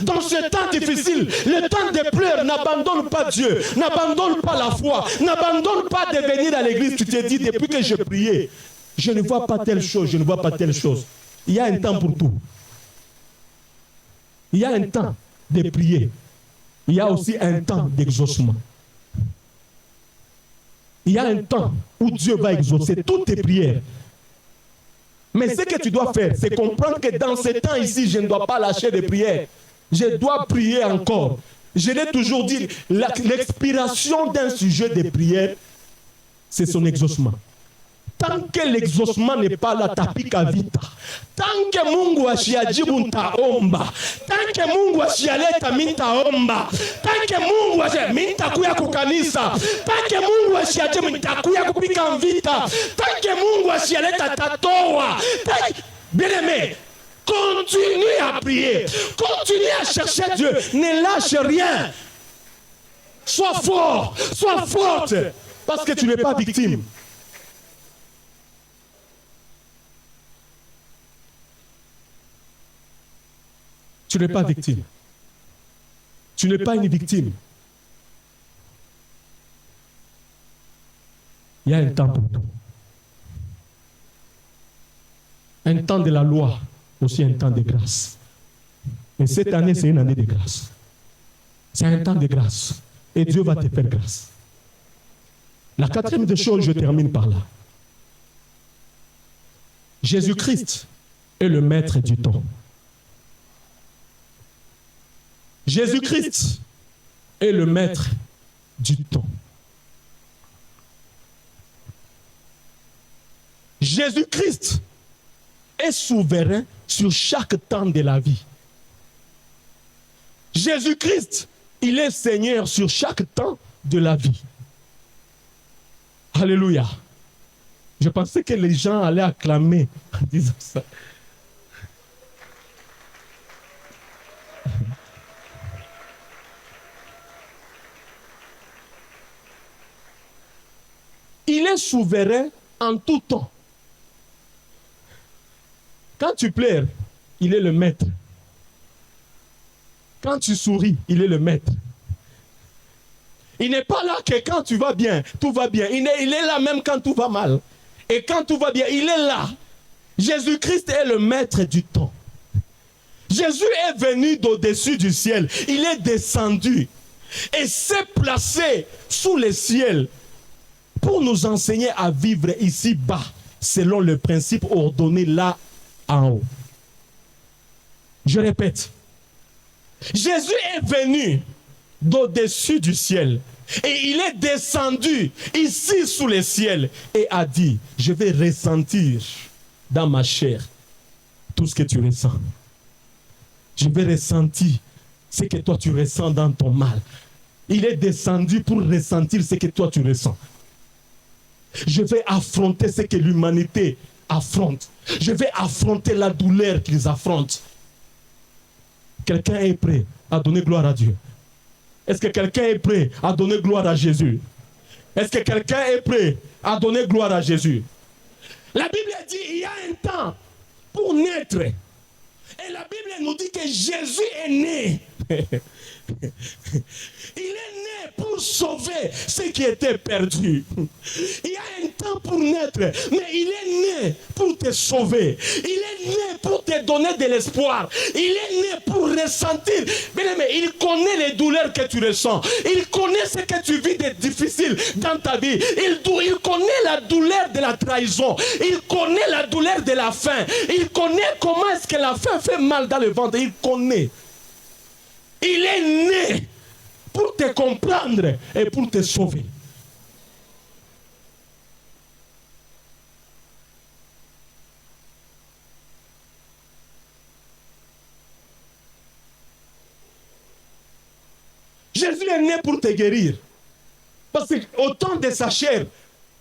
dans ce temps difficile, le temps de pleurs, n'abandonne pas Dieu, n'abandonne pas la foi, n'abandonne pas de venir à l'église. Tu te dis, depuis que je priais, je ne vois pas telle chose, je ne vois pas telle chose. Il y a un temps pour tout. Il y a un temps de prier. Il y a aussi un temps d'exaucement. Il y a un temps où Dieu va exaucer toutes tes prières. Mais ce que tu dois faire, c'est comprendre que dans ce temps ici, je ne dois pas lâcher de prière. Je dois prier encore. Je l'ai toujours dit, l'expiration d'un sujet de prière, c'est son exaucement. Tant que l'exaucement n'est pas là, tapika vita. Tant que Mungu ashiajibu ntaomba. Tant que Mungu ashialeta mintaomba. Tant que Mungu mintakuya kukanisa. Tant que Mungu ashiajibu nitakuya kupika vita. Tant que Mungu ashialeta tatoa. Bien aimé, Continue à prier. Continue à chercher Dieu. Ne lâche rien. Sois fort. Sois forte. Parce que tu n'es pas victime. Tu n'es pas victime. Tu n'es pas une victime. Il y a un temps pour tout. Un temps de la loi, aussi un temps de grâce. Et cette année, c'est une année de grâce. C'est un temps de grâce. Et Dieu va te faire grâce. La quatrième des choses, je termine par là. Jésus-Christ est le maître du temps. Jésus-Christ est le maître du temps. Jésus-Christ est souverain sur chaque temps de la vie. Jésus-Christ, il est Seigneur sur chaque temps de la vie. Alléluia. Je pensais que les gens allaient acclamer en disant ça. Il est souverain en tout temps. Quand tu pleures, il est le maître. Quand tu souris, il est le maître. Il n'est pas là que quand tu vas bien, tout va bien. Il est là même quand tout va mal. Et quand tout va bien, il est là. Jésus-Christ est le maître du temps. Jésus est venu d'au-dessus du ciel. Il est descendu et s'est placé sous le ciel pour nous enseigner à vivre ici-bas selon le principe ordonné là en haut. Je répète, Jésus est venu d'au-dessus du ciel et il est descendu ici sous le ciel et a dit, je vais ressentir dans ma chair tout ce que tu ressens. Je vais ressentir ce que toi tu ressens dans ton mal. Il est descendu pour ressentir ce que toi tu ressens. Je vais affronter ce que l'humanité affronte. Je vais affronter la douleur qu'ils affrontent. Quelqu'un est prêt à donner gloire à Dieu? Est-ce que quelqu'un est prêt à donner gloire à Jésus? Est-ce que quelqu'un est prêt à donner gloire à Jésus? La Bible dit il y a un temps pour naître. Et la Bible nous dit que Jésus est né. Il est né pour sauver ceux qui étaient perdus. Il y a un temps pour naître, mais il est né pour te sauver. Il est né pour te donner de l'espoir. Il est né pour ressentir. Mais il connaît les douleurs que tu ressens. Il connaît ce que tu vis de difficile dans ta vie. Il connaît la douleur de la trahison. Il connaît la douleur de la faim. Il connaît comment est-ce que la faim fait mal dans le ventre. Il connaît. Il est né pour te comprendre et pour te sauver. Jésus est né pour te guérir. Parce qu'au temps de sa chair,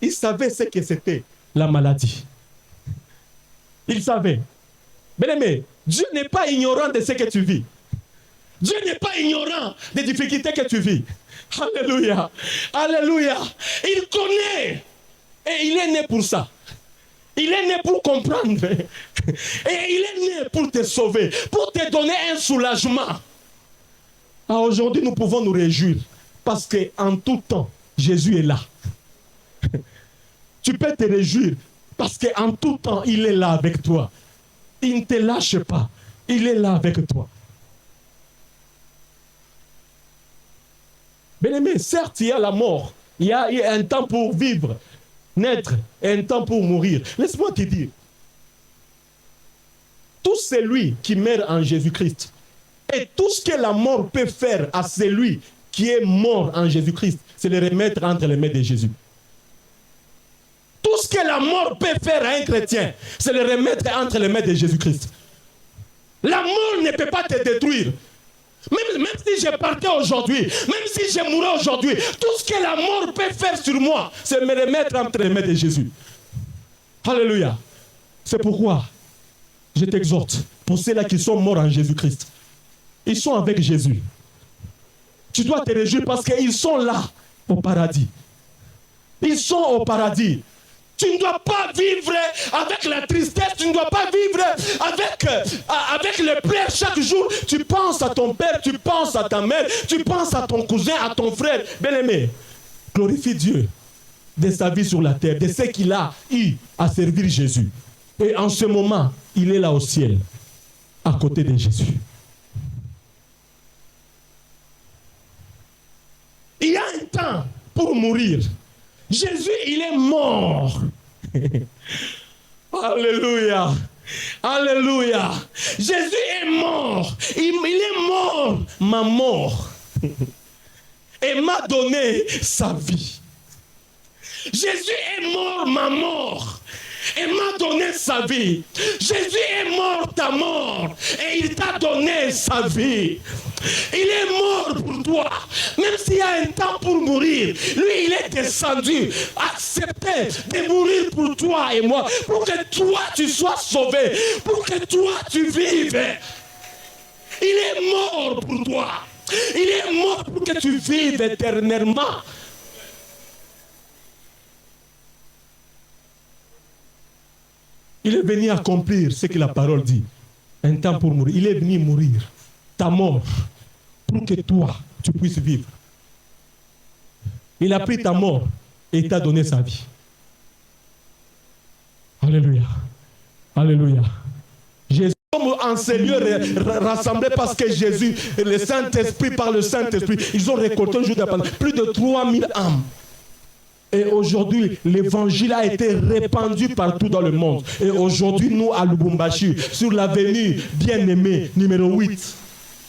il savait ce que c'était la maladie. Il savait. Bien-aimé, Dieu n'est pas ignorant de ce que tu vis. Dieu n'est pas ignorant des difficultés que tu vis. Alléluia. Alléluia. Il connaît. Et il est né pour ça. Il est né pour comprendre. Et il est né pour te sauver. Pour te donner un soulagement. Ah, aujourd'hui, nous pouvons nous réjouir. Parce qu'en tout temps, Jésus est là. Tu peux te réjouir. Parce qu'en tout temps, il est là avec toi. Il ne te lâche pas. Il est là avec toi. Bien-aimé, certes, il y a la mort. Il y a un temps pour vivre, naître, et un temps pour mourir. Laisse-moi te dire. Tout celui qui meurt en Jésus-Christ et tout ce que la mort peut faire à celui qui est mort en Jésus-Christ, c'est le remettre entre les mains de Jésus. Tout ce que la mort peut faire à un chrétien, c'est le remettre entre les mains de Jésus-Christ. La mort ne peut pas te détruire. Même si je partais aujourd'hui, même si je mourais aujourd'hui, tout ce que la mort peut faire sur moi, c'est me remettre entre les mains de Jésus. Alléluia. C'est pourquoi je t'exhorte pour ceux-là qui sont morts en Jésus-Christ. Ils sont avec Jésus. Tu dois te réjouir parce qu'ils sont là, au paradis. Ils sont au paradis. Tu ne dois pas vivre avec la tristesse, tu ne dois pas vivre avec les pleurs chaque jour. Tu penses à ton père, tu penses à ta mère, tu penses à ton cousin, à ton frère. Bien-aimé, glorifie Dieu de sa vie sur la terre, de ce qu'il a eu à servir Jésus. Et en ce moment, il est là au ciel, à côté de Jésus. Il y a un temps pour mourir. Jésus, il est mort. Alléluia. Alléluia. Jésus est mort. Il est mort, ma mort. Et m'a donné sa vie. Jésus est mort, ma mort. Et m'a donné sa vie. Jésus est mort, ta mort. Et il t'a donné sa vie. Il est mort pour toi. Même s'il y a un temps pour mourir, lui, il est descendu, accepté de mourir pour toi et moi, pour que toi, tu sois sauvé, pour que toi, tu vives. Il est mort pour toi. Il est mort pour que tu vives éternellement. Il est venu accomplir ce que la parole dit. Un temps pour mourir. Il est venu mourir. Ta mort. Pour que toi, tu puisses vivre. Il a pris ta mort et il t'a donné sa vie. Alléluia. Alléluia. Jésus en ces lieux rassemblés parce que Jésus, le Saint-Esprit, par le Saint-Esprit, ils ont récolté un jour d'appel plus de 3000 âmes. Et aujourd'hui, l'évangile a été répandu partout dans le monde. Et aujourd'hui, nous, à Lubumbashi, sur l'avenue bien-aimée, numéro 8,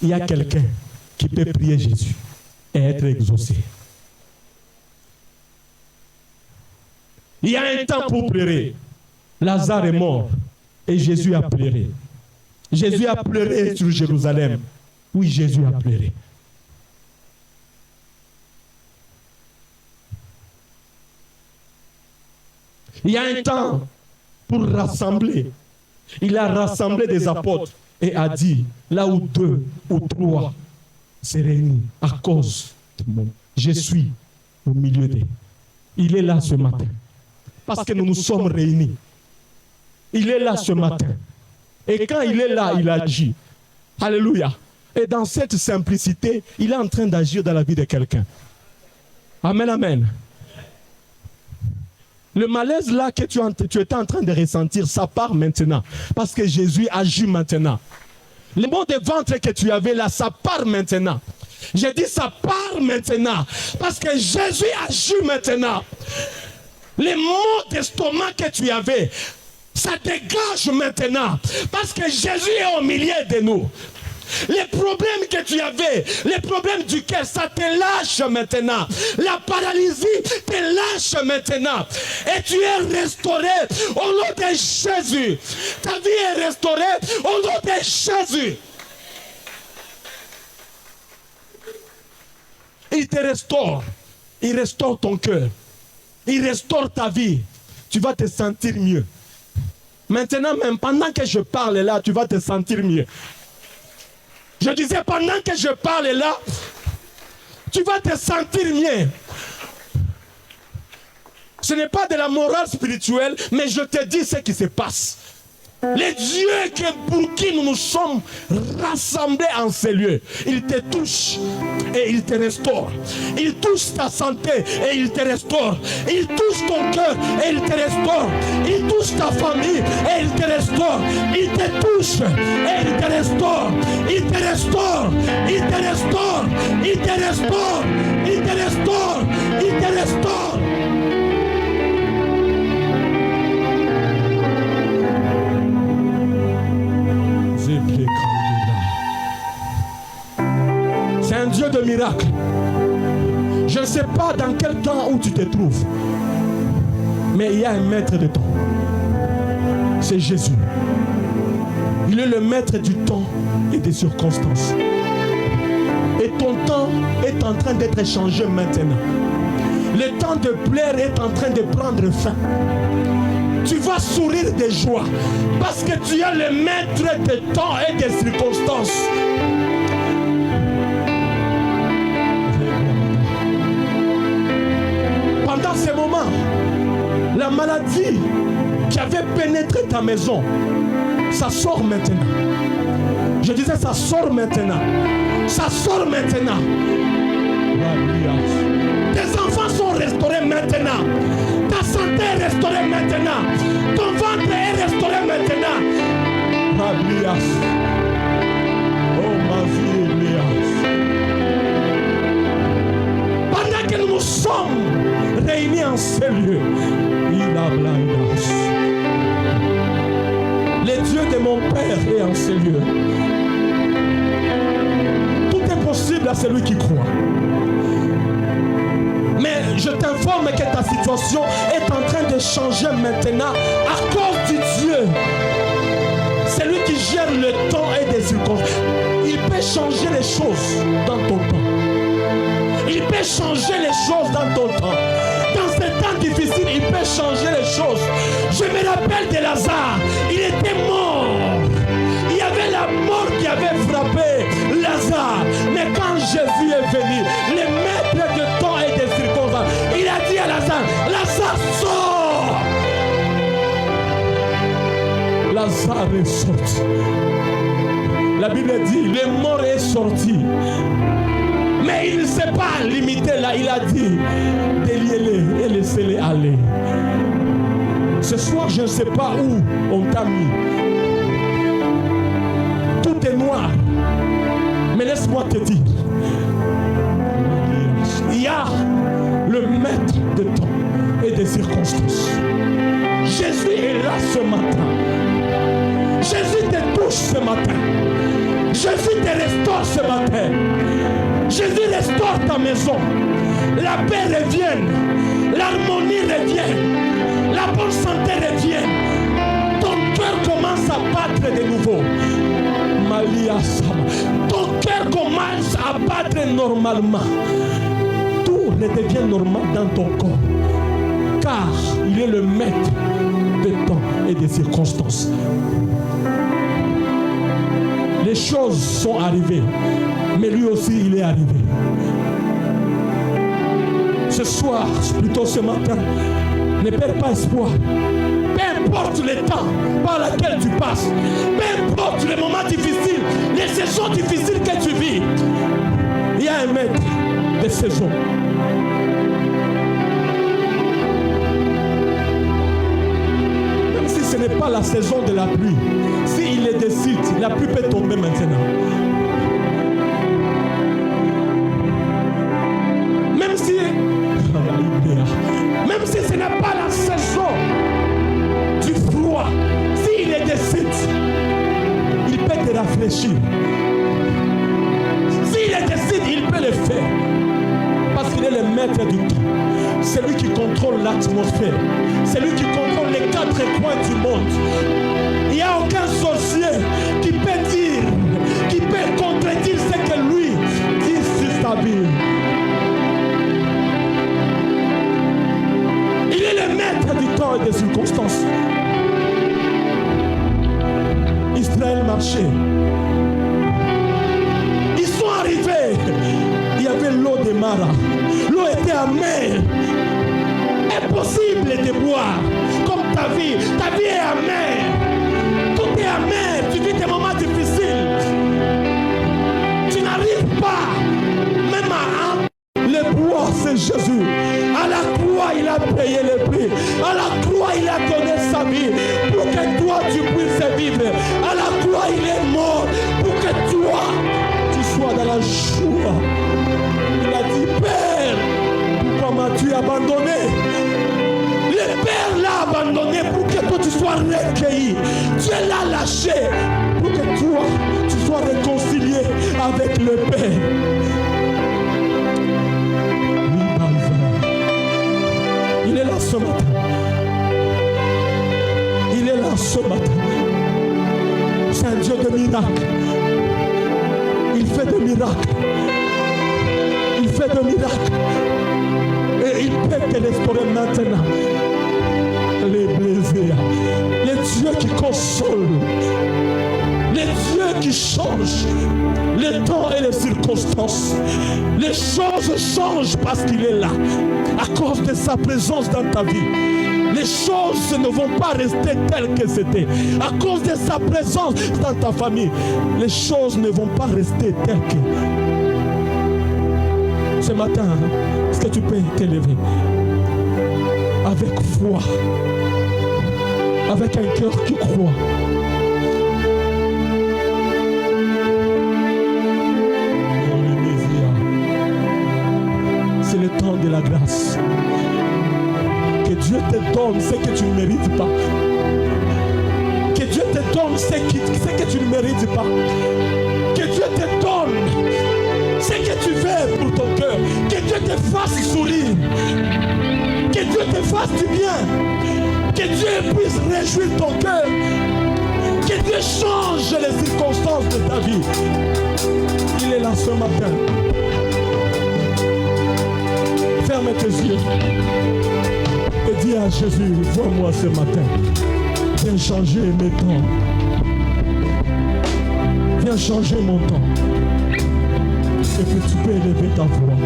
il y a quelqu'un qui peut prier Jésus et être exaucé. Il y a un temps pour pleurer. Lazare est mort et Jésus a pleuré. Jésus a pleuré sur Jérusalem. Oui, Jésus a pleuré. Il y a un temps pour rassembler. Il a rassemblé des apôtres et a dit, là où 2 ou 3 se réunissent à cause de moi, je suis au milieu d'eux. Il est là ce matin. Parce que nous nous sommes réunis. Il est là ce matin. Et quand il est là, il agit. Alléluia. Et dans cette simplicité, il est en train d'agir dans la vie de quelqu'un. Amen, amen. Le malaise là que tu étais en train de ressentir, ça part maintenant. Parce que Jésus agit maintenant. Le mot de ventre que tu avais là, ça part maintenant. J'ai dit ça part maintenant. Parce que Jésus agit maintenant. Les maux d'estomac que tu avais, ça dégage maintenant. Parce que Jésus est au milieu de nous. Les problèmes que tu avais, les problèmes du cœur, ça te lâche maintenant. La paralysie te lâche maintenant. Et tu es restauré au nom de Jésus. Ta vie est restaurée au nom de Jésus. Il te restaure. Il restaure ton cœur. Il restaure ta vie. Tu vas te sentir mieux. Maintenant même, pendant que je parle là, tu vas te sentir mieux. Je disais, pendant que je parle là, tu vas te sentir mieux. Ce n'est pas de la morale spirituelle, mais je te dis ce qui se passe. Les dieux pour qui nous nous sommes rassemblés en ces lieux, ils te touchent et ils te restaurent. Ils touchent ta santé et ils te restaurent. Ils touchent ton cœur et ils te restaurent. Ils touchent ta famille et ils te restaurent. Ils te touchent et ils te restaurent. Ils te restaurent. Ils te restaurent. Ils te restaurent. Ils te restaurent. Ils te restaurent. C'est un Dieu de miracles. Je ne sais pas dans quel temps où tu te trouves, mais il y a un maître de temps. C'est Jésus. Il est le maître du temps et des circonstances. Et ton temps est en train d'être changé maintenant. Le temps de plaire est en train de prendre fin. tu vas sourire de joie parce que tu es le maître des temps et des circonstances. Pendant ces moments, la maladie qui avait pénétré ta maison, ça sort maintenant. Je disais, ça sort maintenant. Ça sort maintenant. Tes enfants sont restaurés maintenant. Ta santé est restaurée maintenant. Ton ventre est restauré maintenant. Oh ma vie, Elias. Pendant que nous sommes réunis en ces lieux, il a blandas. Le Dieu de mon Père est en ces lieux. Tout est possible à celui qui croit. Mais je t'informe que ta situation est en train de changer maintenant à cause du Dieu. C'est lui qui gère le temps et des circonstances. Il peut changer les choses dans ton temps. Il peut changer les choses dans ton temps. Dans ces temps difficiles, il peut changer les choses. Je me rappelle de Lazare. Il était mort. Il y avait la mort qui avait frappé Lazare. Mais quand Jésus est venu, le maître de temps et des circonstances, il a dit à Lazare, Lazare sort. Lazare est sorti. La Bible dit, le mort est sorti. Mais il ne s'est pas limité là. Il a dit, déliez-les et laissez-les aller. Ce soir, je ne sais pas où on t'a mis. Tout est noir. Mais laisse-moi te dire, il y a le maître de temps et des circonstances. Jésus est là ce matin. Jésus te touche ce matin. Jésus te restaure ce matin. Jésus restaure ta maison. La paix revienne. L'harmonie revienne. La bonne santé revienne. Ton cœur commence à battre de nouveau. Malia Sama. Ton cœur commence à battre normalement. Tout redevient normal dans ton corps. Car il est le maître des temps et des circonstances. Les choses sont arrivées, mais lui aussi il est arrivé. Ce soir, plutôt ce matin, ne perds pas espoir. Peu importe le temps par lequel tu passes, peu importe les moments difficiles, les saisons difficiles que tu vis, il y a un maître des saisons. Même si ce n'est pas la saison de la pluie, s'il le décide, la pluie peut tomber maintenant. Même si ce n'est pas la saison du froid, s'il le décide, il peut te rafraîchir. S'il le décide, il peut le faire. Parce qu'il est le maître du temps. C'est lui qui contrôle l'atmosphère. C'est lui qui contrôle les quatre coins du monde. Il n'y a aucun sorcier qui peut dire, qui peut contredire ce que lui dit sur sa vie. Il est le maître du temps et des circonstances. Israël marchait. Ils sont arrivés. Il y avait l'eau de Mara. L'eau était amère. Impossible de boire. Comme ta vie. Ta vie est amère. Tout est amer. Tu vis des moments difficiles. Tu n'arrives pas même à le boire, c'est Jésus. À la croix, il a payé le prix. À la croix, il a donné sa vie pour que toi, tu puisses vivre. À la croix, il est mort pour que toi, tu sois dans la joie. Il a dit, Père, pourquoi m'as-tu abandonné? Le Père l'a abandonné pour que toi, tu sois recueilli. Dieu l'a lâché pour que toi, tu sois réconcilié avec le Père. Il est là ce matin. Il est là ce matin. C'est un Dieu de miracles. Il fait des miracles. Il fait des miracles. Et il peut te restaurer maintenant. Les blessés. qui change les temps et les circonstances. Les choses changent parce qu'il est là, à cause de sa présence dans ta vie. Les choses ne vont pas rester telles que c'était. À cause de sa présence dans ta famille, les choses ne vont pas rester telles que. Ce matin, est-ce que tu peux t'élever avec foi, avec un cœur qui croit? C'est le temps de la grâce. Que Dieu te donne ce que tu ne mérites pas. Que Dieu te donne ce que tu ne mérites pas. Que Dieu te donne ce que tu veux pour ton cœur. Que Dieu te fasse sourire. Que Dieu te fasse du bien. Que Dieu puisse réjouir ton cœur. Que Dieu change les circonstances de ta vie. Il est là ce matin. Ferme tes yeux. Et dis à Jésus, vois-moi ce matin. Viens changer mes temps. Viens changer mon temps. Et puis tu peux élever ta voix.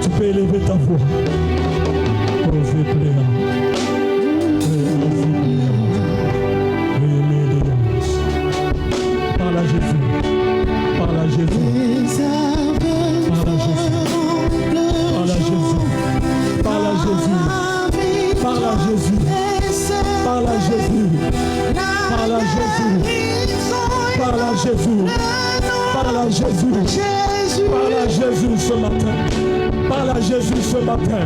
Tu peux élever ta voix. Oh, je prie. Parle à Jésus. Parle à Jésus. Parle à Jésus. Parle à Jésus. Parle à Jésus. Parle à Jésus. Parle à Jésus. Parle à Jésus. Parle à Jésus. Parle à Jésus. Parle à Jésus ce matin. Parle à Jésus ce matin.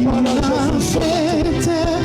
Parle à Jésus ce matin.